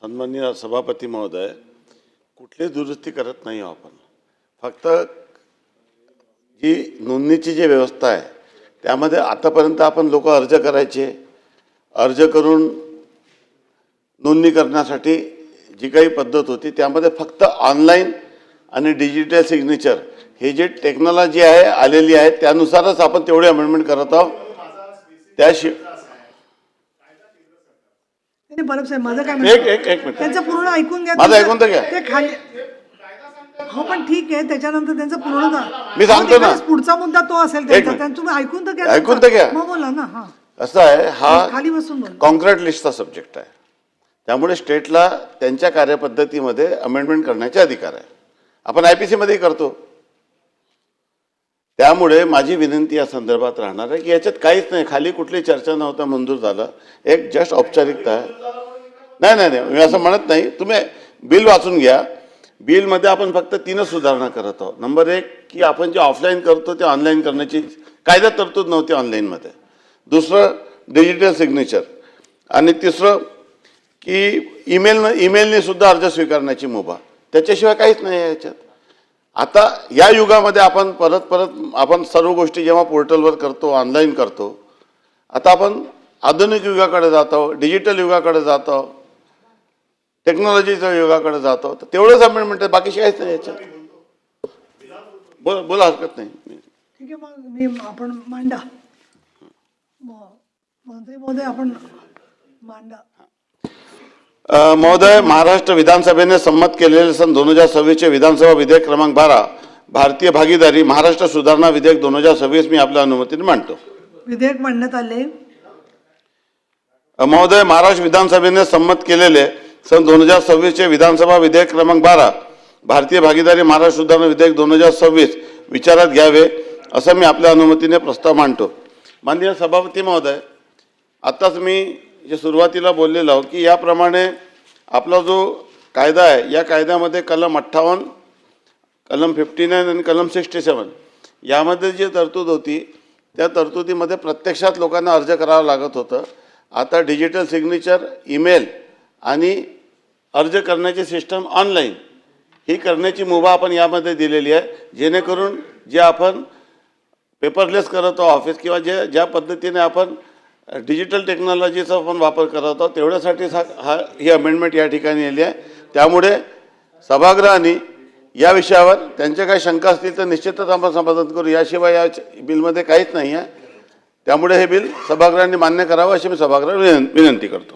सन्माननीय सभापती महोदय, कुठली दुरुस्ती करत नाही आपण. फक्त जी नोंदणीची जी व्यवस्था आहे त्यामध्ये आतापर्यंत आपण लोक अर्ज करायचे, अर्ज करून नोंदणी करण्यासाठी जी काही पद्धत होती त्यामध्ये फक्त ऑनलाईन आणि डिजिटल सिग्नेचर हे जे टेक्नॉलॉजी आहे आलेली आहे त्यानुसारच आपण तेवढे अमेंडमेंट करत आहोत. त्याशिवाय बरोबर साहेब, माझं काय एक मिनिट त्यांचं पूर्ण ऐकून घ्या. माझं ऐकून तर घ्या. ते खाली हो पण ठीक आहे, त्याच्यानंतर त्यांचं पूर्ण मी सांगतो ना, पुढचा मुद्दा तो असेल त्यांचा, तुम्ही ऐकून तर घ्या. मग बोला ना. हा असं आहे, हा खाली बसून बोला. कॉन्क्रीट लिस्टचा सब्जेक्ट आहे, त्यामुळे स्टेटला त्यांच्या कार्यपद्धतीमध्ये अमेंडमेंट करण्याचे अधिकार आहे. आपण आयपीसी मध्ये करतो. त्यामुळे माझी विनंती या संदर्भात राहणार आहे की याच्यात काहीच नाही, खाली कुठली चर्चा नव्हता मंजूर झालं, एक जस्ट औपचारिकता आहे. नाही मी असं म्हणत नाही. तुम्ही बिल वाचून घ्या. बिलमध्ये आपण फक्त 3च सुधारणा करत आहोत. नंबर 1 की आपण जे ऑफलाईन करतो ते ऑनलाईन करण्याची कायद्यात तरतूद नव्हती ऑनलाईनमध्ये. दुसरं डिजिटल सिग्नेचर, आणि तिसरं की ईमेलने सुद्धा अर्ज स्वीकारण्याची मुभा. त्याच्याशिवाय काहीच नाही आहे याच्यात. आता या युगामध्ये आपण परत आपण सर्व गोष्टी जेव्हा पोर्टलवर करतो, ऑनलाईन करतो, आता आपण आधुनिक युगाकडे जातो, डिजिटल युगाकडे जातो, टेक्नॉलॉजीच्या युगाकडे जातो. तर तेवढंच अमेंडमेंट आहे, बाकी काहीच नाही याच्यात. बोला हरकत नाही. ठीक आहे, मग मी आपण मांडा मंत्री महोदय, आपण मांडा. महोदय, महाराष्ट्र विधानसभेने संमत केलेले सन 2026 चे विधानसभा विधेयक क्रमांक 12 भारतीय भागीदारी महाराष्ट्र सुधारणा विधेयक 2026 मी आपल्या अनुमतीने मांडतो. विधेयक मांडण्यात आले. महोदय, महाराष्ट्र विधानसभेने संमत केलेले सन 2026 चे विधानसभा विधेयक क्रमांक 12 भारतीय भागीदारी महाराष्ट्र सुधारणा विधेयक 2026 विचारात घ्यावे असं मी आपल्या अनुमतीने प्रस्ताव मांडतो. माननीय सभापती महोदय, आताच मी जे सुरुवातीला बोललेलो आहोत की याप्रमाणे आपला जो कायदा आहे या कायद्यामध्ये कलम 58, कलम 59 आणि कलम 67 यामध्ये जी तरतूद होती त्या तरतुदीमध्ये प्रत्यक्षात लोकांना अर्ज करावा लागत होतं. आता डिजिटल सिग्नेचर, ईमेल आणि अर्ज करण्याची सिस्टम ऑनलाईन ही करण्याची मुभा आपण यामध्ये दिलेली आहे, जेणेकरून जे आपण पेपरलेस करत आहोत ऑफिस किंवा ज्या पद्धतीने आपण डिजिटल टेक्नॉलॉजीचा आपण वापर करत आहोत तेवढ्यासाठी ही अमेंडमेंट या ठिकाणी आली आहे. त्यामुळे सभागृहाने या विषयावर त्यांच्या काही शंका असतील तर निश्चितच आपण समाधान करू. याशिवाय या बिलमध्ये काहीच नाही आहे. त्यामुळे हे बिल सभागृहाने मान्य करावं अशी मी सभागृहाला विनंती करतो.